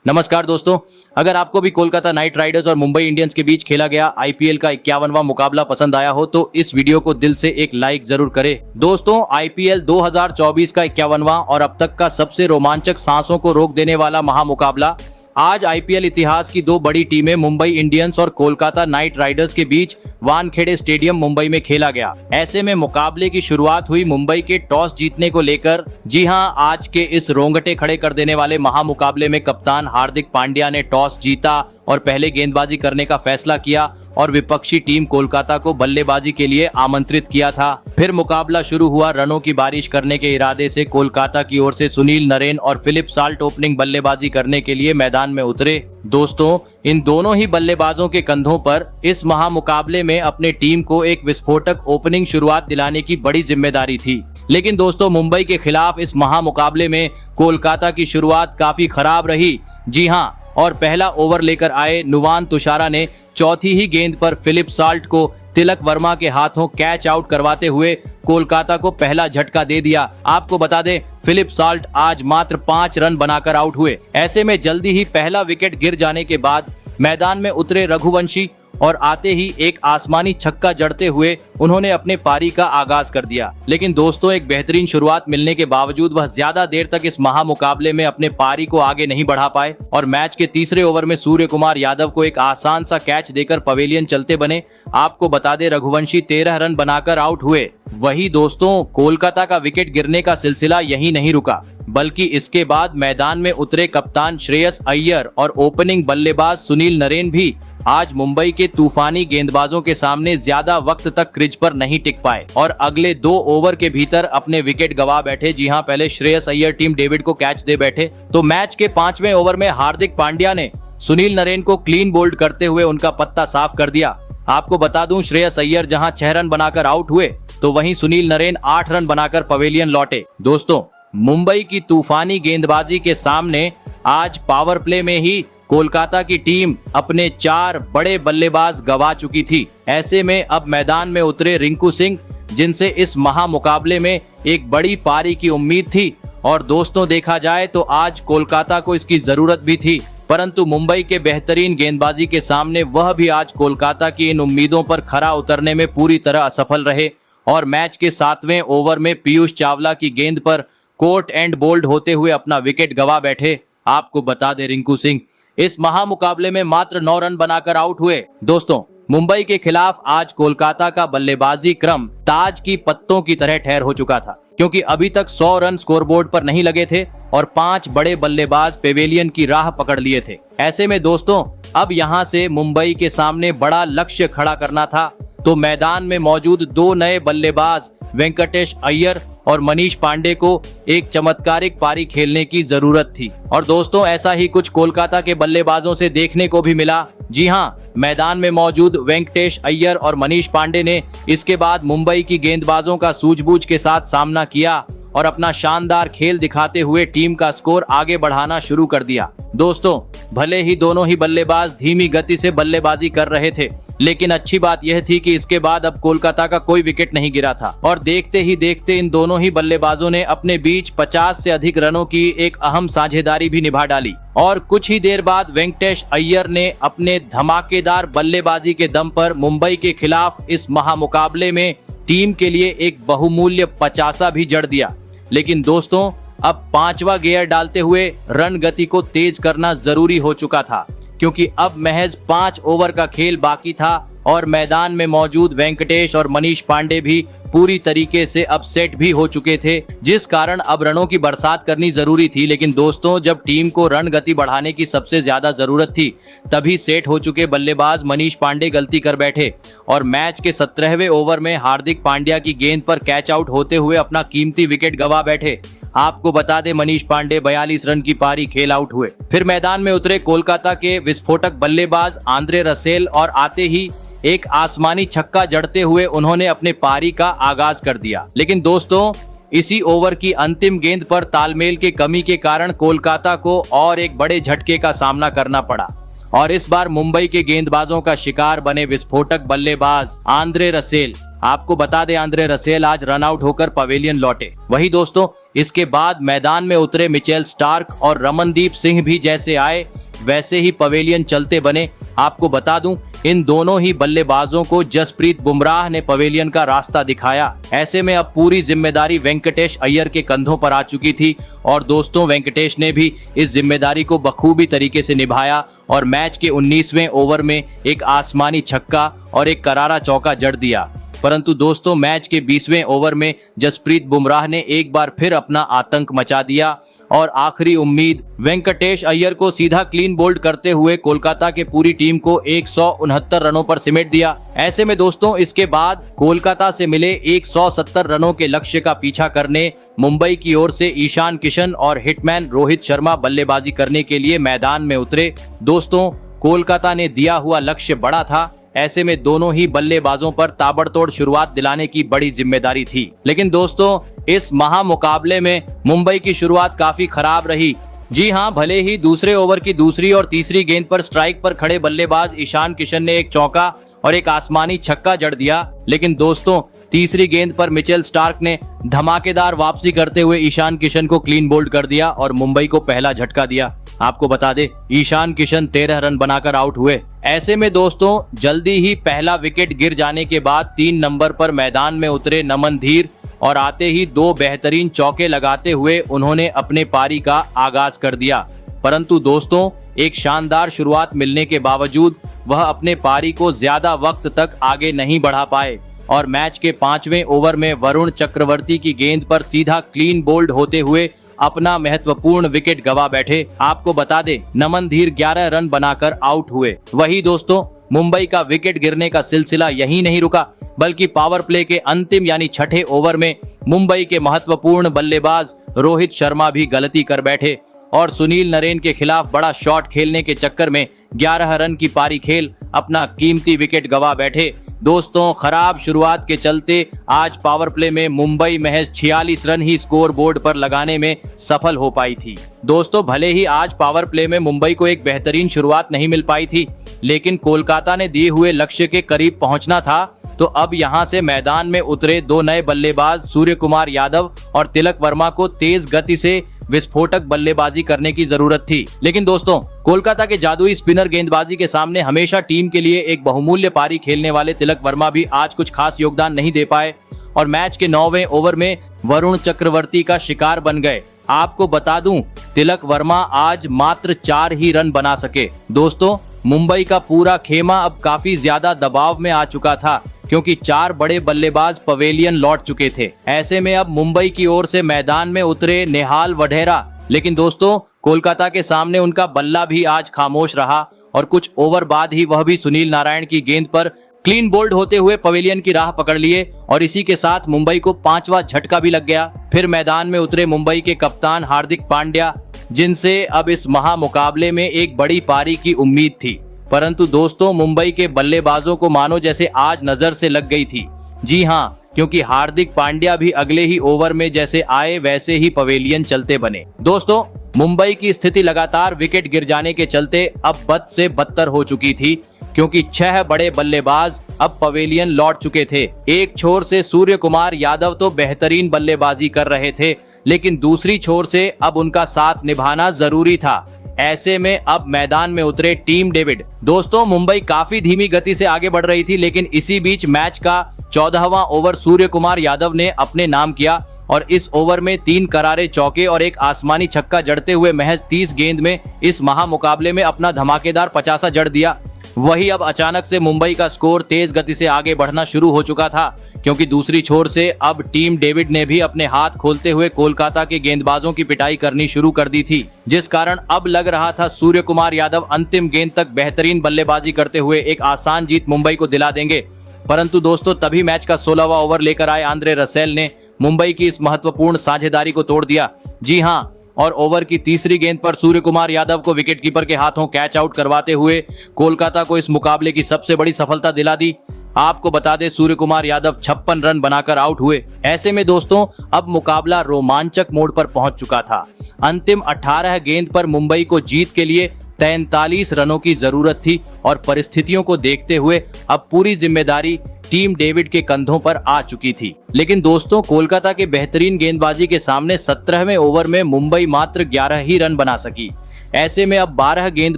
नमस्कार दोस्तों, अगर आपको भी कोलकाता नाइट राइडर्स और मुंबई इंडियंस के बीच खेला गया आईपीएल का 51वां मुकाबला पसंद आया हो तो इस वीडियो को दिल से एक लाइक जरूर करें। दोस्तों, आईपीएल 2024 का 51वां और अब तक का सबसे रोमांचक, सांसों को रोक देने वाला महामुकाबला आज आईपीएल इतिहास की दो बड़ी टीमें मुंबई इंडियंस और कोलकाता नाइट राइडर्स के बीच वानखेड़े स्टेडियम मुंबई में खेला गया। ऐसे में मुकाबले की शुरुआत हुई मुंबई के टॉस जीतने को लेकर। जी हां, आज के इस रोंगटे खड़े कर देने वाले महामुकाबले में कप्तान हार्दिक पांड्या ने टॉस जीता और पहले गेंदबाजी करने का फैसला किया और विपक्षी टीम कोलकाता को बल्लेबाजी के लिए आमंत्रित किया था। फिर मुकाबला शुरू हुआ। रनों की बारिश करने के इरादे से कोलकाता की ओर से सुनील नरेन और फिलिप साल्ट ओपनिंग बल्लेबाजी करने के लिए मैदान में उतरे। दोस्तों, इन दोनों ही बल्लेबाजों के कंधों पर इस महामुकाबले में अपने टीम को एक विस्फोटक ओपनिंग शुरुआत दिलाने की बड़ी जिम्मेदारी थी। लेकिन दोस्तों, मुंबई के खिलाफ इस महामुकाबले में कोलकाता की शुरुआत काफी खराब रही। जी हां, और पहला ओवर लेकर आए नुवान तुषारा ने चौथी ही गेंद पर फिलिप साल्ट को तिलक वर्मा के हाथों कैच आउट करवाते हुए कोलकाता को पहला झटका दे दिया। आपको बता दें, फिलिप साल्ट आज मात्र 5 रन बनाकर आउट हुए। ऐसे में जल्दी ही पहला विकेट गिर जाने के बाद मैदान में उतरे रघुवंशी और आते ही एक आसमानी छक्का जड़ते हुए उन्होंने अपने पारी का आगाज कर दिया। लेकिन दोस्तों, एक बेहतरीन शुरुआत मिलने के बावजूद वह ज्यादा देर तक इस महामुकाबले में अपने पारी को आगे नहीं बढ़ा पाए और मैच के तीसरे ओवर में सूर्य कुमार यादव को एक आसान सा कैच देकर पवेलियन चलते बने। आपको बता दें, रघुवंशी 13 रन बनाकर आउट हुए। वही दोस्तों, कोलकाता का विकेट गिरने का सिलसिला यहीं नहीं रुका, बल्कि इसके बाद मैदान में उतरे कप्तान श्रेयस अय्यर और ओपनिंग बल्लेबाज सुनील नरेन भी आज मुंबई के तूफानी गेंदबाजों के सामने ज्यादा वक्त तक क्रीज पर नहीं टिक पाए और अगले 2 ओवर के भीतर अपने विकेट गवा बैठे। जी हां, पहले श्रेयस अय्यर टीम डेविड को कैच दे बैठे तो मैच के 5वें ओवर में हार्दिक पांड्या ने सुनील नरेन को क्लीन बोल्ड करते हुए उनका पत्ता साफ कर दिया। आपको बता दूं, श्रेयस अय्यर जहां 6 रन बनाकर आउट हुए तो वहीं सुनील नरेन 8 रन बनाकर पवेलियन लौटे। दोस्तों, मुंबई की तूफानी गेंदबाजी के सामने आज पावर प्ले में ही कोलकाता की टीम अपने 4 बड़े बल्लेबाज गवा चुकी थी। ऐसे में अब मैदान में उतरे रिंकू सिंह, जिनसे इस महामुकाबले में एक बड़ी पारी की उम्मीद थी। और दोस्तों, देखा जाए तो आज कोलकाता को इसकी जरूरत भी थी, परंतु मुंबई के बेहतरीन गेंदबाजी के सामने वह भी आज कोलकाता की इन उम्मीदों पर खरा उतरने में पूरी तरह असफल रहे और मैच के 7वें ओवर में पीयूष चावला की गेंद पर कोर्ट एंड बोल्ड होते हुए अपना विकेट गवा बैठे। आपको बता दे, रिंकू सिंह इस महामुकाबले में मात्र 9 रन बनाकर आउट हुए। दोस्तों, मुंबई के खिलाफ आज कोलकाता का बल्लेबाजी क्रम ताज की पत्तों की तरह ठहर हो चुका था, क्योंकि अभी तक 100 रन स्कोरबोर्ड पर नहीं लगे थे और 5 बड़े बल्लेबाज पेवेलियन की राह पकड़ लिए थे। ऐसे में दोस्तों, अब यहां से मुंबई के सामने बड़ा लक्ष्य खड़ा करना था, तो मैदान में मौजूद 2 नए बल्लेबाज वेंकटेश अय्यर और मनीष पांडे को एक चमत्कारिक पारी खेलने की जरूरत थी। और दोस्तों, ऐसा ही कुछ कोलकाता के बल्लेबाजों से देखने को भी मिला। जी हां, मैदान में मौजूद वेंकटेश अय्यर और मनीष पांडे ने इसके बाद मुंबई की गेंदबाजों का सूझबूझ के साथ सामना किया और अपना शानदार खेल दिखाते हुए टीम का स्कोर आगे बढ़ाना शुरू कर दिया। दोस्तों, भले ही दोनों ही बल्लेबाज धीमी गति से बल्लेबाजी कर रहे थे, लेकिन अच्छी बात यह थी कि इसके बाद अब कोलकाता का कोई विकेट नहीं गिरा था और देखते ही देखते इन दोनों ही बल्लेबाजों ने अपने बीच 50 से अधिक रनों की एक अहम साझेदारी भी निभा डाली। और कुछ ही देर बाद वेंकटेश अय्यर ने अपने धमाकेदार बल्लेबाजी के दम पर मुंबई के खिलाफ इस महामुकाबले में टीम के लिए एक बहुमूल्य 50 भी जड़ दिया। लेकिन दोस्तों, अब 5वां गियर डालते हुए रन गति को तेज करना जरूरी हो चुका था, क्योंकि अब महज 5 ओवर का खेल बाकी था और मैदान में मौजूद वेंकटेश और मनीष पांडे भी पूरी तरीके से अपसेट भी हो चुके थे, जिस कारण अब रनों की बरसात करनी जरूरी थी। लेकिन दोस्तों, जब टीम को रन गति बढ़ाने की सबसे ज्यादा जरूरत थी, तभी सेट हो चुके बल्लेबाज मनीष पांडे गलती कर बैठे और मैच के 17वें ओवर में हार्दिक पांड्या की गेंद पर कैच आउट होते हुए अपना कीमती विकेट गवा बैठे। आपको बता दें, मनीष पांडे 42 रन की पारी खेल आउट हुए। फिर मैदान में उतरे कोलकाता के विस्फोटक बल्लेबाज आंद्रे रसेल और आते ही एक आसमानी छक्का जड़ते हुए उन्होंने अपने पारी का आगाज कर दिया। लेकिन दोस्तों, इसी ओवर की अंतिम गेंद पर तालमेल के कमी के कारण कोलकाता को और एक बड़े झटके का सामना करना पड़ा और इस बार मुंबई के गेंदबाजों का शिकार बने विस्फोटक बल्लेबाज आंद्रे रसेल। आपको बता दें आंद्रे रसेल आज रन आउट होकर पवेलियन लौटे। वही दोस्तों इसके बाद मैदान में उतरे मिचेल स्टार्क और रमनदीप सिंह भी जैसे आए वैसे ही पवेलियन चलते बने। आपको बता दूं इन दोनों ही बल्लेबाजों को जसप्रीत बुमराह ने पवेलियन का रास्ता दिखाया। ऐसे में अब पूरी जिम्मेदारी वेंकटेश अय्यर के कंधों पर आ चुकी थी और दोस्तों वेंकटेश ने भी इस जिम्मेदारी को बखूबी तरीके से निभाया और मैच के 19वें ओवर में एक आसमानी छक्का और एक करारा चौका जड़ दिया। परंतु दोस्तों मैच के 20वें ओवर में जसप्रीत बुमराह ने एक बार फिर अपना आतंक मचा दिया और आखिरी उम्मीद वेंकटेश अय्यर को सीधा क्लीन बोल्ड करते हुए कोलकाता के पूरी टीम को 169 रनों पर सिमट दिया। ऐसे में दोस्तों इसके बाद कोलकाता से मिले 170 रनों के लक्ष्य का पीछा करने मुंबई की ओर से ईशान किशन और हिटमैन रोहित शर्मा बल्लेबाजी करने के लिए मैदान में उतरे। दोस्तों कोलकाता ने दिया हुआ लक्ष्य बड़ा था। ऐसे में दोनों ही बल्लेबाजों पर ताबड़तोड़ शुरुआत दिलाने की बड़ी जिम्मेदारी थी। लेकिन दोस्तों इस महामुकाबले में मुंबई की शुरुआत काफी खराब रही। जी हां, भले ही दूसरे ओवर की दूसरी और तीसरी गेंद पर स्ट्राइक पर खड़े बल्लेबाज ईशान किशन ने एक चौका और एक आसमानी छक्का जड़ दिया, लेकिन दोस्तों तीसरी गेंद पर मिचेल स्टार्क ने धमाकेदार वापसी करते हुए ईशान किशन को क्लीन बोल्ड कर दिया और मुंबई को पहला झटका दिया। आपको बता दे ईशान किशन 13 रन बनाकर आउट हुए। ऐसे में दोस्तों जल्दी ही पहला विकेट गिर जाने के बाद 3 नंबर पर मैदान में उतरे नमन धीर और आते ही 2 बेहतरीन चौके लगाते हुए उन्होंने अपने पारी का आगाज कर दिया। परंतु दोस्तों एक शानदार शुरुआत मिलने के बावजूद वह अपने पारी को ज्यादा वक्त तक आगे नहीं बढ़ा पाए और मैच के 5वें ओवर में वरुण चक्रवर्ती की गेंद पर सीधा क्लीन बोल्ड होते हुए अपना महत्वपूर्ण विकेट गवा बैठे। आपको बता दे नमन धीर 11 रन बनाकर आउट हुए। वही दोस्तों मुंबई का विकेट गिरने का सिलसिला यहीं नहीं रुका, बल्कि पावर प्ले के अंतिम यानी छठे ओवर में मुंबई के महत्वपूर्ण बल्लेबाज रोहित शर्मा भी गलती कर बैठे और सुनील नरेन के खिलाफ बड़ा शॉट खेलने के चक्कर में 11 रन की पारी खेल अपना कीमती विकेट गवा बैठे। दोस्तों खराब शुरुआत के चलते आज पावर प्ले में मुंबई महज 46 रन ही स्कोर बोर्ड पर लगाने में सफल हो पाई थी। दोस्तों भले ही आज पावर प्ले में मुंबई को एक बेहतरीन शुरुआत नहीं मिल पाई थी, लेकिन कोलकाता ने दिए हुए लक्ष्य के करीब पहुंचना था। तो अब यहां से मैदान में उतरे 2 नए बल्लेबाज सूर्य कुमार यादव और तिलक वर्मा को तेज गति से विस्फोटक बल्लेबाजी करने की जरूरत थी। लेकिन दोस्तों कोलकाता के जादुई स्पिनर गेंदबाजी के सामने हमेशा टीम के लिए एक बहुमूल्य पारी खेलने वाले तिलक वर्मा भी आज कुछ खास योगदान नहीं दे पाए और मैच के 9वें ओवर में वरुण चक्रवर्ती का शिकार बन गए। आपको बता दूं तिलक वर्मा आज मात्र 4 ही रन बना सके। दोस्तों मुंबई का पूरा खेमा अब काफी ज्यादा दबाव में आ चुका था क्योंकि 4 बड़े बल्लेबाज पवेलियन लौट चुके थे। ऐसे में अब मुंबई की ओर से मैदान में उतरे नेहाल वढेरा, लेकिन दोस्तों कोलकाता के सामने उनका बल्ला भी आज खामोश रहा और कुछ ओवर बाद ही वह भी सुनील नारायण की गेंद पर क्लीन बोल्ड होते हुए पवेलियन की राह पकड़ लिए और इसी के साथ मुंबई को 5वां झटका भी लग गया। फिर मैदान में उतरे मुंबई के कप्तान हार्दिक पांड्या, जिनसे अब इस महामुकाबले में एक बड़ी पारी की उम्मीद थी। परंतु दोस्तों मुंबई के बल्लेबाजों को मानो जैसे आज नजर से लग गई थी। जी हाँ, क्योंकि हार्दिक पांड्या भी अगले ही ओवर में जैसे आए वैसे ही पवेलियन चलते बने। दोस्तों मुंबई की स्थिति लगातार विकेट गिर जाने के चलते अब बद से बदतर हो चुकी थी क्योंकि 6 बड़े बल्लेबाज अब पवेलियन लौट चुके थे। एक छोर से सूर्य कुमार यादव तो बेहतरीन बल्लेबाजी कर रहे थे, लेकिन दूसरी छोर से अब उनका साथ निभाना जरूरी था। ऐसे में अब मैदान में उतरे टीम डेविड। दोस्तों मुंबई काफी धीमी गति से आगे बढ़ रही थी, लेकिन इसी बीच मैच का 14वां ओवर सूर्य कुमार यादव ने अपने नाम किया और इस ओवर में 3 करारे चौके और एक आसमानी छक्का जड़ते हुए महज 30 गेंद में इस महामुकाबले में अपना धमाकेदार 50 जड़ दिया। वही अब अचानक से मुंबई का स्कोर तेज गति से आगे बढ़ना शुरू हो चुका था क्योंकि दूसरी छोर से अब टीम डेविड ने भी अपने हाथ खोलते हुए कोलकाता के गेंदबाजों की पिटाई करनी शुरू कर दी थी, जिस कारण अब लग रहा था सूर्य कुमार यादव अंतिम गेंद तक बेहतरीन बल्लेबाजी करते हुए एक आसान जीत मुंबई को दिला देंगे। परंतु दोस्तों तभी मैच का 16वां ओवर लेकर आए आंद्रे रसेल ने मुंबई की इस महत्वपूर्ण साझेदारी को तोड़ दिया। जी हाँ, और ओवर की तीसरी गेंद पर सूर्य कुमार यादव को विकेटकीपर के हाथों कैच आउट करवाते हुए कोलकाता को इस मुकाबले की सबसे बड़ी सफलता दिला दी। आपको बता दें सूर्य कुमार यादव 56 रन बनाकर आउट हुए। ऐसे में दोस्तों अब मुकाबला रोमांचक मोड़ पर पहुंच चुका था। अंतिम 18 गेंद पर मुंबई को जीत के लिए 43 रनों की जरूरत थी और परिस्थितियों को देखते हुए अब पूरी जिम्मेदारी टीम डेविड के कंधों पर आ चुकी थी। लेकिन दोस्तों, कोलकाता के बेहतरीन गेंदबाजी के सामने 17वें ओवर में मुंबई मात्र 11 ही रन बना सकी। ऐसे में अब 12 गेंद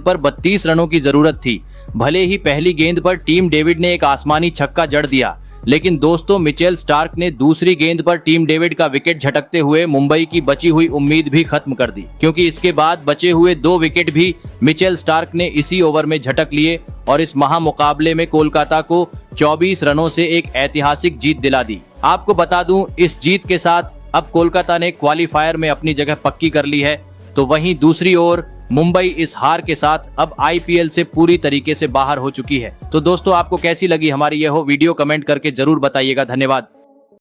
पर 32 रनों की जरूरत थी। भले ही पहली गेंद पर टीम डेविड ने एक आसमानी छक्का जड़ दिया, लेकिन दोस्तों मिचेल स्टार्क ने दूसरी गेंद पर टीम डेविड का विकेट झटकते हुए मुंबई की बची हुई उम्मीद भी खत्म कर दी, क्योंकि इसके बाद बचे हुए 2 विकेट भी मिचेल स्टार्क ने इसी ओवर में झटक लिए और इस महामुकाबले में कोलकाता को 24 रनों से एक ऐतिहासिक जीत दिला दी। आपको बता दूं, इस जीत के साथ अब कोलकाता ने क्वालीफायर में अपनी जगह पक्की कर ली है। तो वहीं दूसरी ओर मुंबई इस हार के साथ अब आईपीएल से पूरी तरीके से बाहर हो चुकी है। तो दोस्तों, आपको कैसी लगी हमारी यह वीडियो, कमेंट करके जरूर बताइएगा। धन्यवाद।